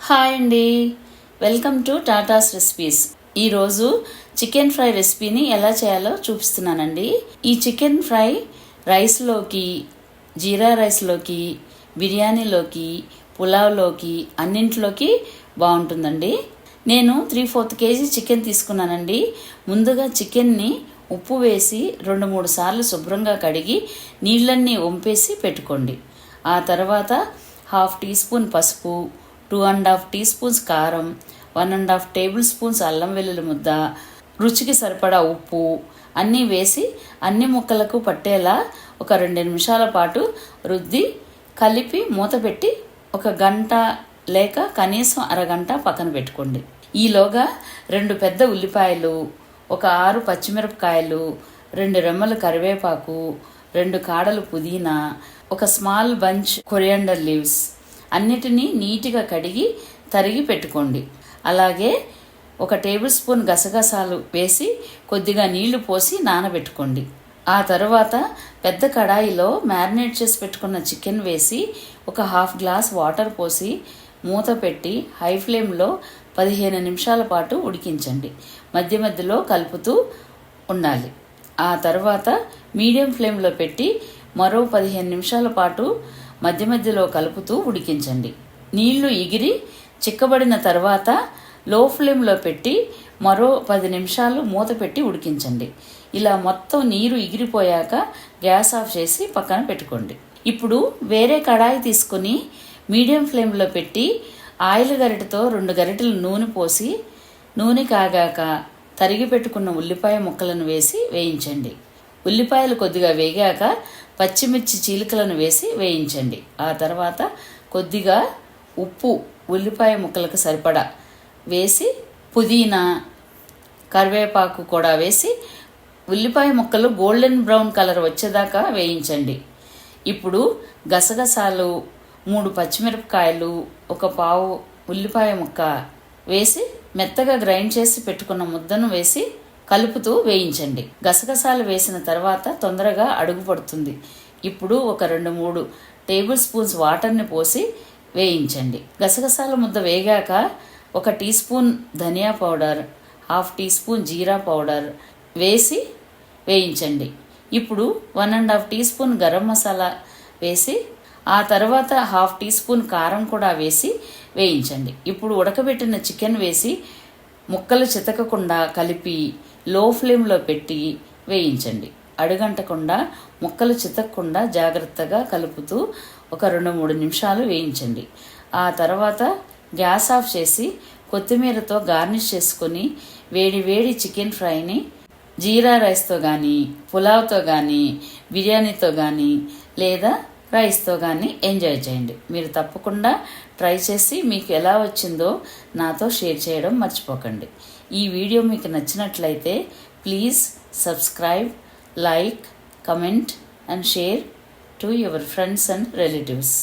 Hi అండి, welcome to Tatas recipes. ఈరోజు chicken fry రెసిపీని ఎలా చేయాలో చూపిస్తున్నానండి. ఈ చికెన్ ఫ్రై రైస్లోకి, జీరా రైస్లోకి, బిర్యానీలోకి, పులావ్లోకి అన్నింటిలోకి బాగుంటుందండి. నేను 3/4 కేజీ చికెన్ తీసుకున్నానండి. ముందుగా చికెన్ని ఉప్పు వేసి 2-3 సార్లు శుభ్రంగా కడిగి నీళ్ళన్నీ వంపేసి పెట్టుకోండి. ఆ తర్వాత 1/2 టీ స్పూన్ పసుపు, 2.5 టీ స్పూన్స్ కారం, 1.5 టేబుల్ స్పూన్స్ అల్లం వెల్లుల్లి ముద్ద, రుచికి సరిపడా ఉప్పు అన్నీ వేసి అన్ని ముక్కలకు పట్టేలా ఒక 2 నిమిషాల పాటు రుద్ది కలిపి మూత పెట్టి 1 గంట లేక కనీసం అరగంట పక్కన పెట్టుకోండి. ఈలోగా 2 పెద్ద ఉల్లిపాయలు, 6 పచ్చిమిరపకాయలు, 2 రెమ్మలు కరివేపాకు, 2 కాడలు పుదీనా, 1 స్మాల్ బంచ్ కొరియాండర్ లీవ్స్ అన్నిటినీ నీట్గా కడిగి తరిగి పెట్టుకోండి. అలాగే 1 టేబుల్ స్పూన్ గసగసాలు వేసి కొద్దిగా నీళ్లు పోసి నానబెట్టుకోండి. ఆ తర్వాత పెద్ద కడాయిలో మ్యారినేట్ చేసి పెట్టుకున్న చికెన్ వేసి 1/2 గ్లాస్ వాటర్ పోసి మూత పెట్టి హై ఫ్లేమ్లో 15 నిమిషాల పాటు ఉడికించండి. మధ్య మధ్యలో కలుపుతూ ఉండాలి. ఆ తర్వాత మీడియం ఫ్లేమ్లో పెట్టి మరో 15 నిమిషాల పాటు మధ్య మధ్యలో కలుపుతూ ఉడికించండి. నీళ్లు ఎగిరి చిక్కబడిన తర్వాత లో ఫ్లేమ్లో పెట్టి మరో 10 నిమిషాలు మూత పెట్టి ఉడికించండి. ఇలా మొత్తం నీరు ఎగిరిపోయాక గ్యాస్ ఆఫ్ చేసి పక్కన పెట్టుకోండి. ఇప్పుడు వేరే కడాయి తీసుకుని మీడియం ఫ్లేమ్లో పెట్టి ఆయిల్ గరిటెతో 2 గరిటెలు నూనె పోసి నూనె కాగాక తరిగి పెట్టుకున్న ఉల్లిపాయ ముక్కలను వేసి వేయించండి. ఉల్లిపాయలు కొద్దిగా వేగాక పచ్చిమిర్చి చీలికలను వేసి వేయించండి. ఆ తర్వాత కొద్దిగా ఉప్పు ఉల్లిపాయ ముక్కలకు సరిపడా వేసి పుదీనా, కరివేపాకు కూడా వేసి ఉల్లిపాయ ముక్కలు గోల్డెన్ బ్రౌన్ కలర్ వచ్చేదాకా వేయించండి. ఇప్పుడు గసగసాలు, 3 పచ్చిమిరపకాయలు, 1 పావు ఉల్లిపాయ ముక్క వేసి మెత్తగా గ్రైండ్ చేసి పెట్టుకున్న ముద్దను వేసి కలుపుతూ వేయించండి. గసగసాలు వేసిన తర్వాత తొందరగా అడుగు పడుతుంది. ఇప్పుడు 2-3 టేబుల్ స్పూన్స్ వాటర్ని పోసి వేయించండి. గసగసాల ముద్ద వేగాక 1 టీ స్పూన్ ధనియా పౌడర్, 1/2 టీ స్పూన్ జీరా పౌడర్ వేసి వేయించండి. ఇప్పుడు 1.5 టీ స్పూన్ గరం మసాలా వేసి ఆ తర్వాత 1/2 టీ స్పూన్ కారం కూడా వేసి వేయించండి. ఇప్పుడు ఉడకబెట్టిన చికెన్ వేసి ముక్కలు చితకకుండా కలిపి లో ఫ్లేమ్లో పెట్టి వేయించండి. అడుగంటకుండా ముక్కలు చితకకుండా జాగ్రత్తగా కలుపుతూ 2-3 నిమిషాలు వేయించండి. ఆ తర్వాత గ్యాస్ ఆఫ్ చేసి కొత్తిమీరతో గార్నిష్ చేసుకొని వేడి వేడి చికెన్ ఫ్రైని జీరా రైస్తో కానీ, పులావ్తో కానీ, బిర్యానీతో కానీ లేదా రైస్తో కానీ ఎంజాయ్ చేయండి. మీరు తప్పకుండా ట్రై చేసి మీకు ఎలా వచ్చిందో నాతో షేర్ చేయడం మర్చిపోకండి. ఈ వీడియో మీకు నచ్చినట్లయితే please subscribe, like, comment and share to your friends and relatives.